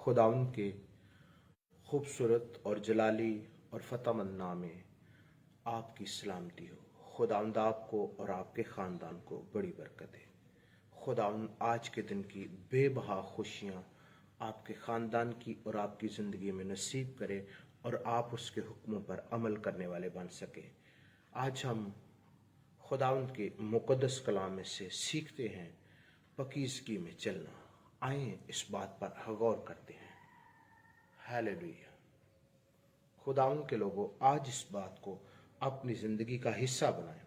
खुदावंद के खूबसूरत और जलाली और फतहमंद नाम में आपकी सलामती हो। खुदावंद आपको और आपके ख़ानदान को बड़ी बरकत है। खुदावंद आज के दिन की बेबहा खुशियाँ आपके ख़ानदान की और आपकी ज़िंदगी में नसीब करे और आप उसके हुक्मों पर अमल करने वाले बन सके। आज हम खुदावंद के मुक़द्दस कलाम में से सीखते हैं पकीज़गी में चलना। आइए इस बात पर गौर करते हैं। हालेलुया। खुदावंद के लोगों, आज इस बात को अपनी ज़िंदगी का हिस्सा बनाएं।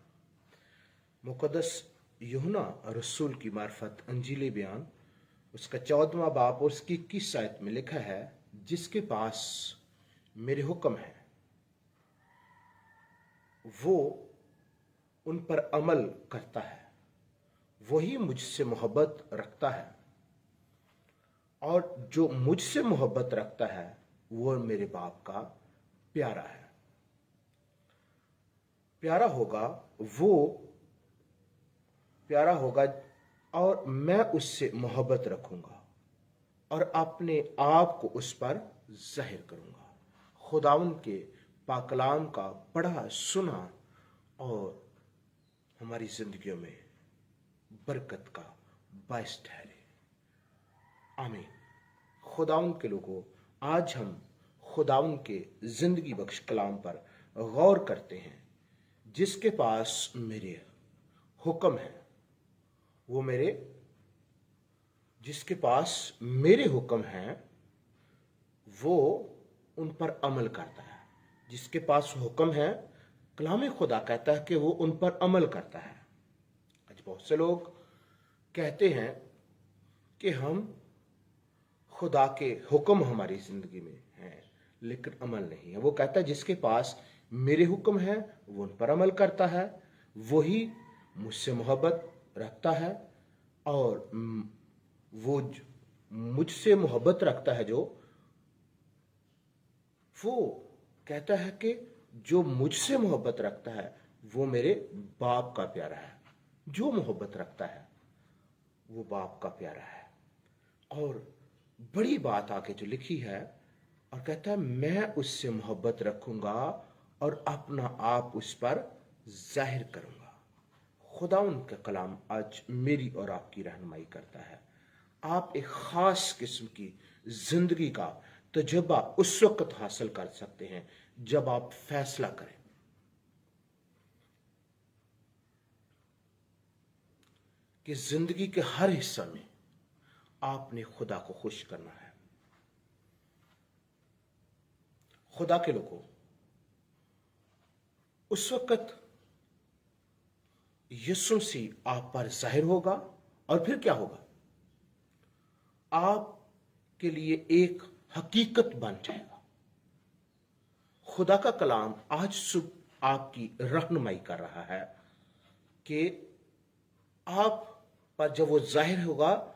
मुक़द्दस यूहन्ना रसूल की मार्फत अंजीली बयान उसका 14वां बाब और उसकी 21 आयत में लिखा है, जिसके पास मेरे हुक्म है वो उन पर अमल करता है, वही मुझसे मोहब्बत रखता है, और जो मुझसे मोहब्बत रखता है वो मेरे बाप का प्यारा है। प्यारा होगा और मैं उससे मोहब्बत रखूंगा और अपने आप को उस पर जाहिर करूंगा। खुदावंद के पाकलाम का पढ़ा सुना और हमारी जिंदगियों में बरकत का बायस ठहरे। आमीन। खुदावंद के लोगों, आज हम खुदावंद के जिंदगी बख्श कलाम पर गौर करते हैं। जिसके पास मेरे हुक्म है जिसके पास मेरे हुक्म हैं वो उन पर अमल करता है। जिसके पास हुक्म है, कलाम खुदा कहता है कि वो उन पर अमल करता है। आज बहुत से लोग कहते हैं कि हम खुदा के हुक्म हमारी जिंदगी में हैं, लेकिन अमल नहीं है। वो कहता है जिसके पास मेरे हुक्म है वो उन पर अमल करता है, वही मुझसे मोहब्बत रखता है, और वो मुझसे मोहब्बत रखता है वो कहता है कि जो मुझसे मोहब्बत रखता है वो मेरे बाप का प्यारा है। जो मोहब्बत रखता है वो बाप का प्यारा है। और बड़ी बात आगे जो लिखी है, और कहता है मैं उससे मोहब्बत रखूंगा और अपना आप उस पर जाहिर करूंगा। खुदावंद का कलाम आज मेरी और आपकी रहनुमाई करता है। आप एक खास किस्म की जिंदगी का तजुर्बा उस वक्त हासिल कर सकते हैं जब आप फैसला करें कि जिंदगी के हर हिस्से में आपने खुदा को खुश करना है। खुदा के लोगों, उस वक्त यीशु मसीह आप पर जाहिर होगा, और फिर क्या होगा? आपके लिए एक हकीकत बन जाएगा। खुदा का कलाम आज सुबह आपकी रहनुमाई कर रहा है कि आप पर जब वो जाहिर होगा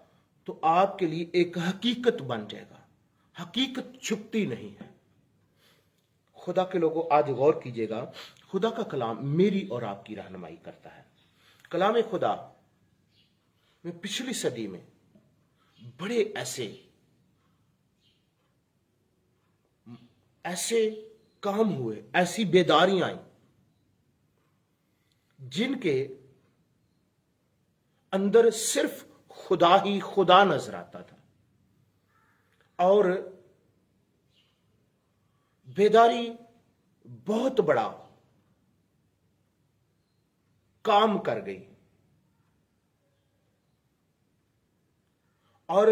तो आपके लिए एक हकीकत बन जाएगा। हकीकत छुपती नहीं है। खुदा के लोगों, आज गौर कीजिएगा, खुदा का कलाम मेरी और आपकी रहनुमाई करता है। कलाम खुदा में पिछली सदी में बड़े ऐसे काम हुए, ऐसी बेदारियां आई जिनके अंदर सिर्फ खुदा ही खुदा नजर आता था, और बेदारी बहुत बड़ा काम कर गई। और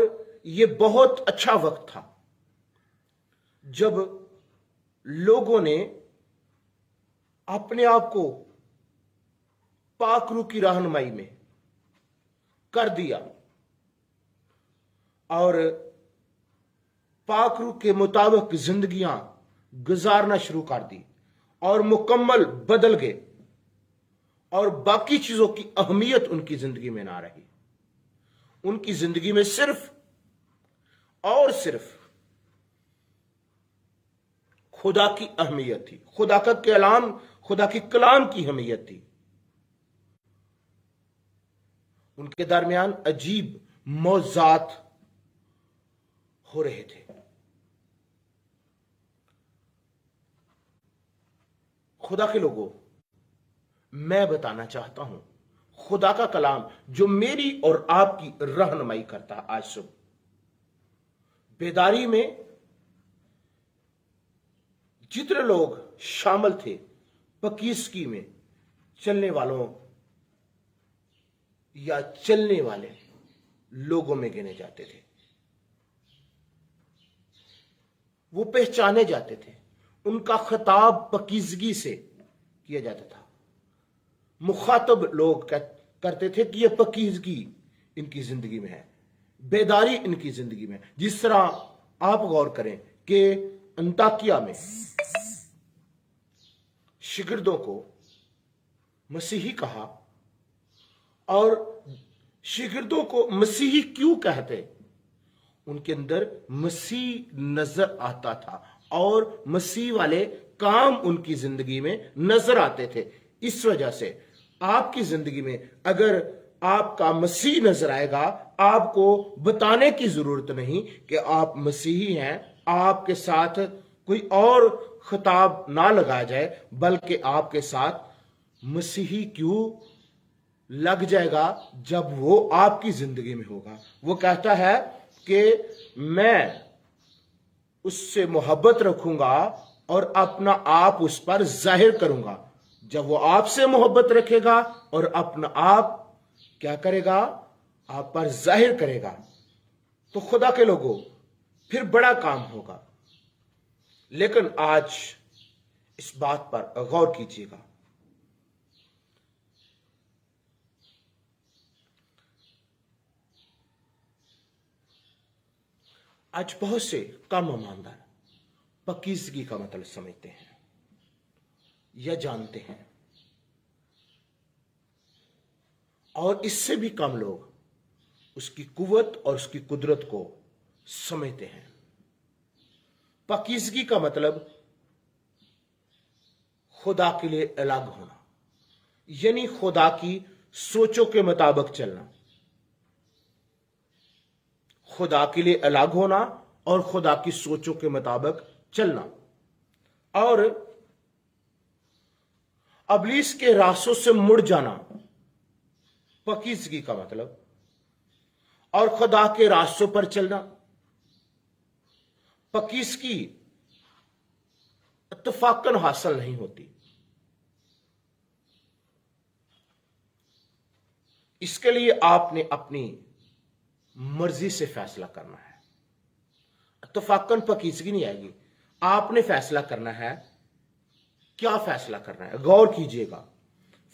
ये बहुत अच्छा वक्त था जब लोगों ने अपने आप को पाक रूह की रहनुमाई में कर दिया और पाक रूह के मुताबिक जिंदगियां गुजारना शुरू कर दी और मुकम्मल बदल गए, और बाकी चीजों की अहमियत उनकी जिंदगी में ना रही। उनकी जिंदगी में सिर्फ और सिर्फ खुदा की अहमियत थी, खुदा का कलाम, खुदा की कलाम की अहमियत थी। उनके दरमियान अजीब मौजात हो रहे थे। खुदा के लोगों, मैं बताना चाहता हूं, खुदा का कलाम जो मेरी और आपकी रहनुमाई करता है, आज सुबह बेदारी में जितने लोग शामिल थे, पकीसगी में चलने वालों या चलने वाले लोगों में गिने जाते थे। वो पहचाने जाते थे, उनका खिताब पकीजगी से किया जाता था। मुखातब लोग करते थे कि यह पकीजगी इनकी जिंदगी में है, बेदारी इनकी जिंदगी में। जिस तरह आप गौर करें कि अंताकिया में शिगिर्दों को मसीही कहा, और शिगिर्दों को मसीही क्यों कहते? उनके अंदर मसीह नजर आता था और मसीह वाले काम उनकी जिंदगी में नजर आते थे। इस वजह से आपकी जिंदगी में अगर आपका मसीह नजर आएगा, आपको बताने की जरूरत नहीं कि आप मसीही हैं। आपके साथ कोई और खिताब ना लगाया जाए, बल्कि आपके साथ मसीही क्यों लग जाएगा जब वो आपकी जिंदगी में होगा। वो कहता है कि मैं उससे मोहब्बत रखूंगा और अपना आप उस पर जाहिर करूंगा। जब वो आपसे मोहब्बत रखेगा और अपना आप क्या करेगा? आप पर जाहिर करेगा, तो खुदा के लोगों फिर बड़ा काम होगा। लेकिन आज इस बात पर गौर कीजिएगा, आज बहुत से कम ईमानदार पकीजगी का मतलब समझते हैं या जानते हैं, और इससे भी कम लोग उसकी कुव्वत और उसकी कुदरत को समझते हैं। पाकीज़गी का मतलब खुदा के लिए अलग होना, यानी खुदा की सोचों के मुताबिक चलना। खुदा के लिए अलग होना और खुदा की सोचों के मुताबिक चलना, और अबलीस के रास्तों से मुड़ जाना पाकीज़गी का मतलब, और खुदा के रास्तों पर चलना। पाकीज़गी इत्तफाकन हासिल नहीं होती। इसके लिए आपने अपनी मर्जी से फैसला करना है। इत्तफाकन पाकीज़गी नहीं आएगी। आपने फैसला करना है। क्या फैसला करना है? गौर कीजिएगा।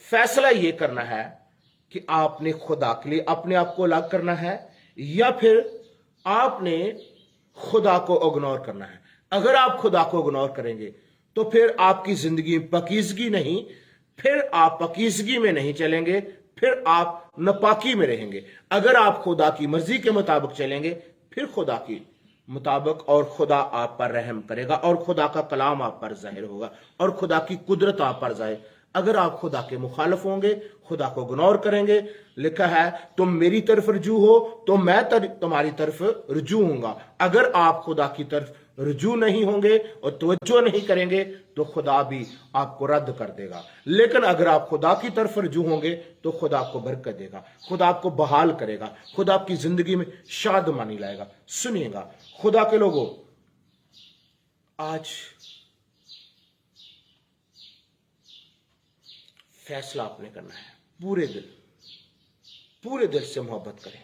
फैसला यह करना है कि आपने खुदा के लिए अपने आप को अलग करना है, या फिर आपने खुदा को इग्नोर करना है। अगर आप खुदा को इग्नोर करेंगे तो फिर आपकी जिंदगी पाकीज़गी नहीं, फिर आप पाकीज़गी में नहीं चलेंगे, फिर आप नापाकी में रहेंगे। अगर आप खुदा की मर्जी के मुताबिक चलेंगे, फिर खुदा की मुताबिक, और खुदा आप पर रहम करेगा, और खुदा का कलाम आप पर जाहिर होगा, और खुदा की कुदरत आप पर जाहिर। अगर आप खुदा के मुखालिफ होंगे, खुदा को इग्नोर करेंगे, लिखा है तुम मेरी तरफ रजू हो तो मैं तुम्हारी तरफ रजू होऊंगा। अगर आप खुदा की तरफ रजू नहीं होंगे और तवज्जो नहीं करेंगे तो खुदा भी आपको रद्द कर देगा। लेकिन अगर आप खुदा की तरफ रजू होंगे तो खुदा आपको बरकत देगा, खुदा आपको बहाल करेगा, खुदा आपकी जिंदगी में शादमानी लाएगा। सुनिएगा खुदा के लोगों, आज फैसला आपने करना है। पूरे दिल से मोहब्बत करें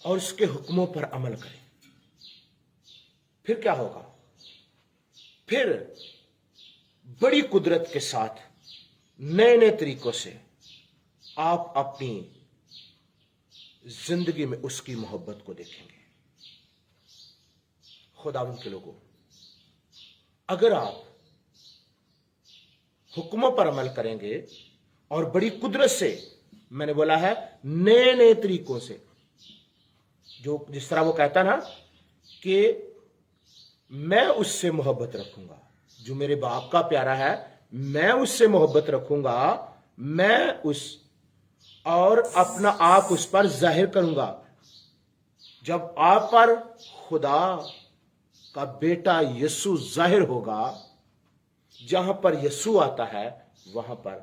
और उसके हुक्मों पर अमल करें। फिर क्या होगा? फिर बड़ी कुदरत के साथ नए नए तरीकों से आप अपनी जिंदगी में उसकी मोहब्बत को देखेंगे। खुदावंद के लोगों, अगर आप हुक्मों पर अमल करेंगे और बड़ी कुदरत से, मैंने बोला है नए नए तरीकों से, जो जिस तरह वो कहता ना कि मैं उससे मोहब्बत रखूंगा, जो मेरे बाप का प्यारा है मैं उससे मोहब्बत रखूंगा, मैं उस और अपना आप उस पर जाहिर करूंगा। जब आप पर खुदा का बेटा यीशु जाहिर होगा, जहां पर यीशु आता है वहां पर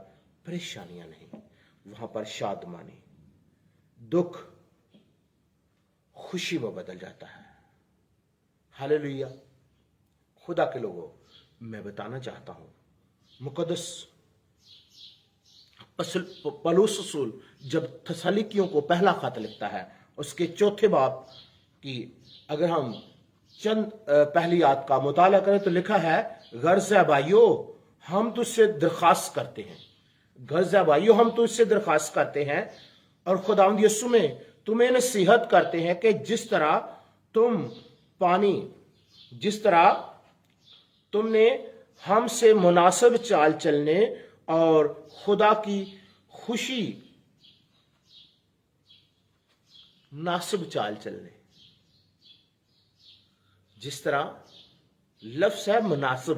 परेशानियां नहीं, वहां पर शादमानी, दुख खुशी में बदल जाता है। हालेलुया। खुदा के लोगों, मैं बताना चाहता हूं, मुकद्दस पौलुस रसूल जब थस्सलुनीकियों को पहला खत लिखता है, उसके चौथे बाब की अगर हम चंद पहली आयत का मुताला करें तो लिखा है, गर्ज़ है भाइयों हम तुझसे दरखास्त करते हैं, गर्ज़ है भाइयों हम तुझसे दरखास्त करते हैं और खुदावंद यीशु में तुम्हें नसीहत करते हैं कि जिस तरह तुमने हमसे मुनासिब चाल चलने और खुदा की खुशी मुनासिब चाल चलने, जिस तरह लफ्ज़ है मुनासिब,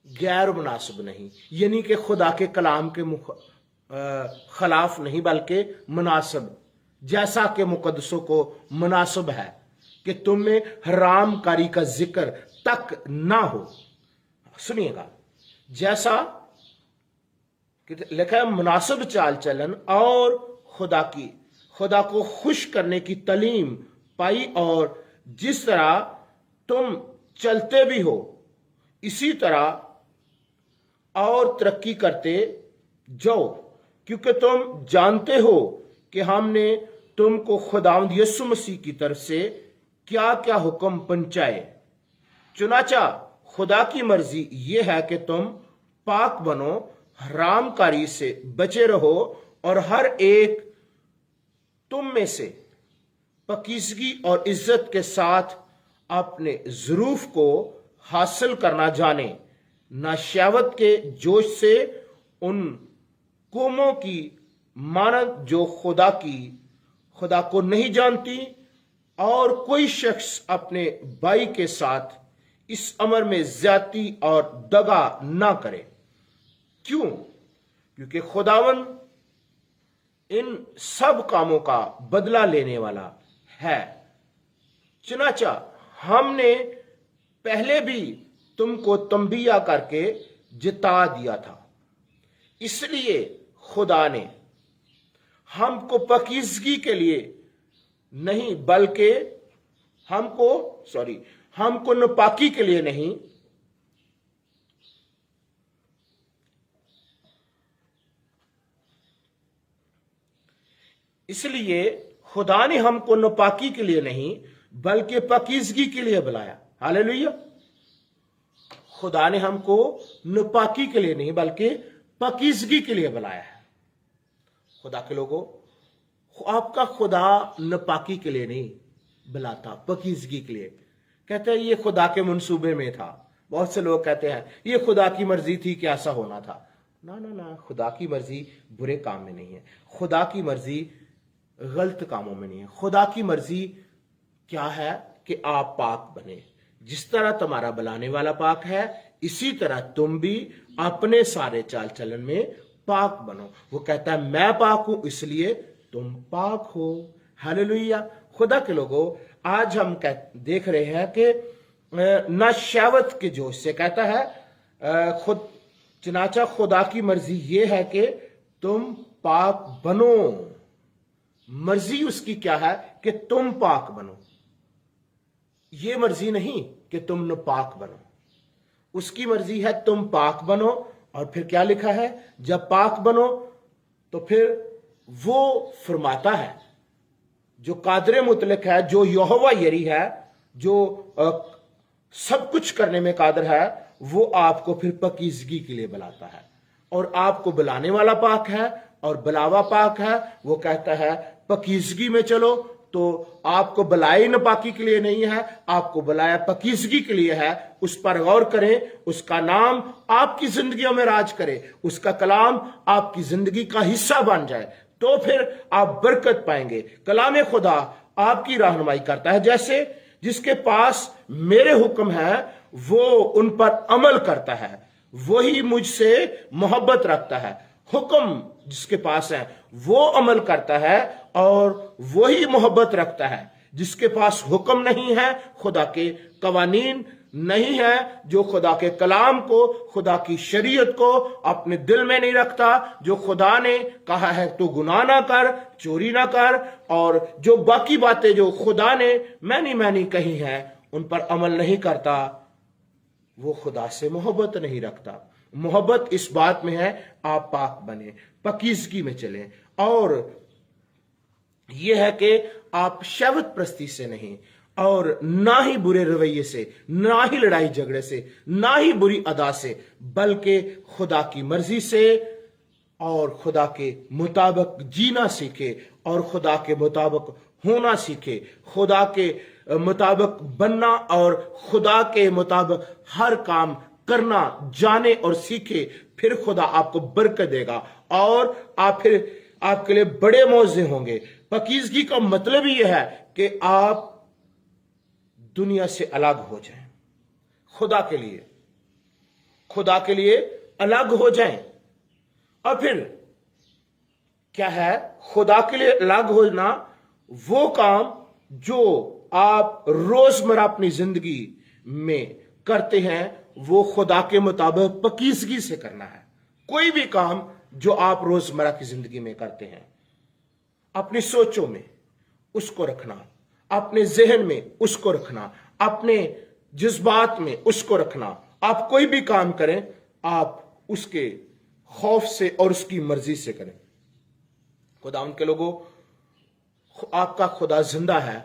गैर मुनासिब नहीं, यानी कि खुदा के कलाम के खिलाफ नहीं बल्कि मुनासिब, जैसा कि मुकद्दसों को मुनासिब है कि तुम में हराम कारी का जिक्र तक ना हो। सुनिएगा, जैसा कि लिखा है मुनासिब चाल चलन और खुदा को खुश करने की तालीम पाई, और जिस तरह तुम चलते भी हो इसी तरह और तरक्की करते जाओ, क्योंकि तुम जानते हो कि हमने तुमको खुदावंद यीशु मसीह की तरफ से क्या क्या हुक्म पहुंचाए। चुनाचा खुदा की मर्जी ये है कि तुम पाक बनो, हरामकारी से बचे रहो और हर एक तुम में से पाकीज़गी और इज्जत के साथ अपने ज़रूफ को हासिल करना जाने, ना शहवत के जोश से उन कौमों की मानद जो खुदा को नहीं जानती, और कोई शख्स अपने भाई के साथ इस अमर में ज्यादती और दगा ना करे। क्यों? क्योंकि खुदावन इन सब कामों का बदला लेने वाला है। चुनाचा हमने पहले भी तुमको तंबिया करके जिता दिया था, इसलिए खुदा ने हमको पाकीज़गी के लिए नहीं बल्कि हमको नापाकी के लिए नहीं, इसलिए खुदा ने हमको नापाकी के लिए नहीं बल्कि पाकीज़गी के लिए बुलाया। हालेलुया। खुदा ने हमको नापाकी के लिए नहीं बल्कि पाकीज़गी के लिए बुलाया है। खुदा के लोगों, आपका खुदा नापाकी के लिए नहीं बुलाता, पाकीज़गी के लिए। कहते हैं ये खुदा के मंसूबे में था। बहुत से लोग कहते हैं ये खुदा की मर्जी थी कि ऐसा होना था। ना ना ना, खुदा की मर्जी बुरे काम में नहीं है, खुदा की मर्जी गलत कामों में नहीं है। खुदा की मर्जी क्या है कि आप पाक बने। जिस तरह तुम्हारा बुलाने वाला पाक है, इसी तरह तुम भी अपने सारे चाल चलन में पाक बनो। वो कहता है मैं पाक हूं इसलिए तुम पाक हो। हालेलुया। खुदा के लोगों, आज हम देख रहे हैं कि न शहवत के जोश से, कहता है चुनाचा खुदा की मर्जी ये है कि तुम पाक बनो। मर्जी उसकी क्या है कि तुम पाक बनो, ये मर्जी नहीं कि तुम नापाक बनो। उसकी मर्जी है तुम पाक बनो। और फिर क्या लिखा है, जब पाक बनो तो फिर वो फरमाता है, जो कादर मुतलक है, जो यहोवा यरी है, जो सब कुछ करने में कादर है, वो आपको फिर पाकीज़गी के लिए बुलाता है। और आपको बुलाने वाला पाक है और बुलावा पाक है। वो कहता है पाकीज़गी में चलो, तो आपको बुलाए नापाकी के लिए नहीं है, आपको बुलाया पाकीज़गी के लिए है। उस पर गौर करें, उसका नाम आपकी जिंदगियों में राज करे, उसका कलाम आपकी जिंदगी का हिस्सा बन जाए, तो फिर आप बरकत पाएंगे। कलाम खुदा आपकी रहनुमाई करता है, जैसे जिसके पास मेरे हुक्म है वो उन पर अमल करता है, वही मुझसे मोहब्बत रखता है। हुक्म जिसके पास है वो अमल करता है और वही मोहब्बत रखता है जिसके पास हुक्म नहीं है, खुदा के कवानीन नहीं है, जो खुदा के कलाम को, खुदा की शरीयत को अपने दिल में नहीं रखता, जो खुदा ने कहा है तू गुनाह ना कर, चोरी ना कर, और जो बाकी बातें जो खुदा ने मैंने कही हैं उन पर अमल नहीं करता, वो खुदा से मोहब्बत नहीं रखता। मोहब्बत इस बात में है आप पाक बने, पकीज़गी में चलें, और यह है कि आप शहवत प्रस्ती से नहीं, और ना ही बुरे रवैये से, ना ही लड़ाई झगड़े से, ना ही बुरी अदा से, बल्कि खुदा की मर्जी से और खुदा के मुताबिक जीना सीखे, और खुदा के मुताबिक होना सीखे, खुदा के मुताबिक बनना और खुदा के मुताबिक हर काम करना जाने और सीखे। फिर खुदा आपको बरकत देगा और आप फिर आपके लिए बड़े मौजे होंगे। पकीज़गी का मतलब यह है कि आप दुनिया से अलग हो जाएं, खुदा के लिए अलग हो जाएं। और फिर क्या है खुदा के लिए अलग होना? वो काम जो आप रोजमर्रा अपनी जिंदगी में करते हैं वो खुदा के मुताबिक पकीज़गी से करना है। कोई भी काम जो आप रोजमर्रा की जिंदगी में करते हैं, अपनी सोचों में उसको रखना, अपने जहन में उसको रखना, अपने जज्बात में उसको रखना। आप कोई भी काम करें आप उसके खौफ से और उसकी मर्जी से करें। खुदा उनके लोगों, आपका खुदा जिंदा है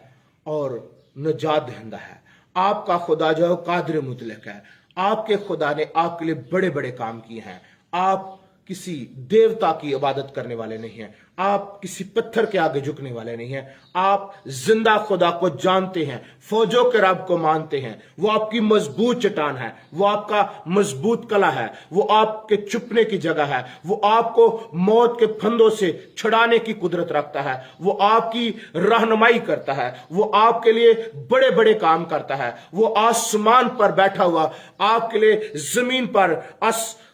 और नजात दहिंदा है। आपका खुदा जो कादिर मुतलक है। आपके खुदा ने आपके लिए बड़े बड़े काम किए हैं। आप किसी देवता की इबादत करने वाले नहीं हैं, आप किसी पत्थर के आगे झुकने वाले नहीं हैं। आप जिंदा खुदा को जानते हैं, फौजों के रब को मानते हैं। वो आपकी मजबूत चट्टान है, वो आपका मजबूत कला है, वो आपके छुपने की जगह है, वो आपको मौत के फंदों से छुड़ाने की कुदरत रखता है, वो आपकी रहनुमाई करता है, वो आपके लिए बड़े बड़े काम करता है। वो आसमान पर बैठा हुआ आपके लिए जमीन पर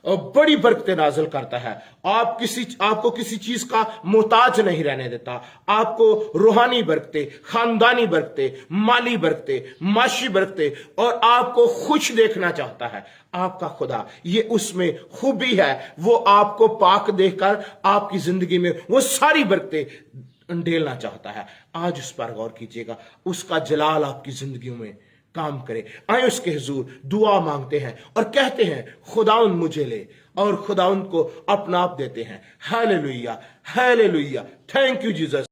बड़ी बरकतें नाजिल करता है। आपको किसी चीज का मोहताज नहीं रहने देता। आपको रूहानी बरकतें, खानदानी बरकतें, माली बरकतें, माशी बरकतें और आपको खुश देखना चाहता है। आपका खुदा ये उसमें खूबी है, वो आपको पाक देखकर आपकी जिंदगी में वो सारी बरकतें ढेलना चाहता है। आज उस पर गौर कीजिएगा, उसका जलाल आपकी जिंदगी में काम करे। आए उसके हुजूर दुआ मांगते हैं और कहते हैं खुदाउन मुझे ले, और खुदाउन को अपना आप देते हैं। Hallelujah, hallelujah, thank you Jesus.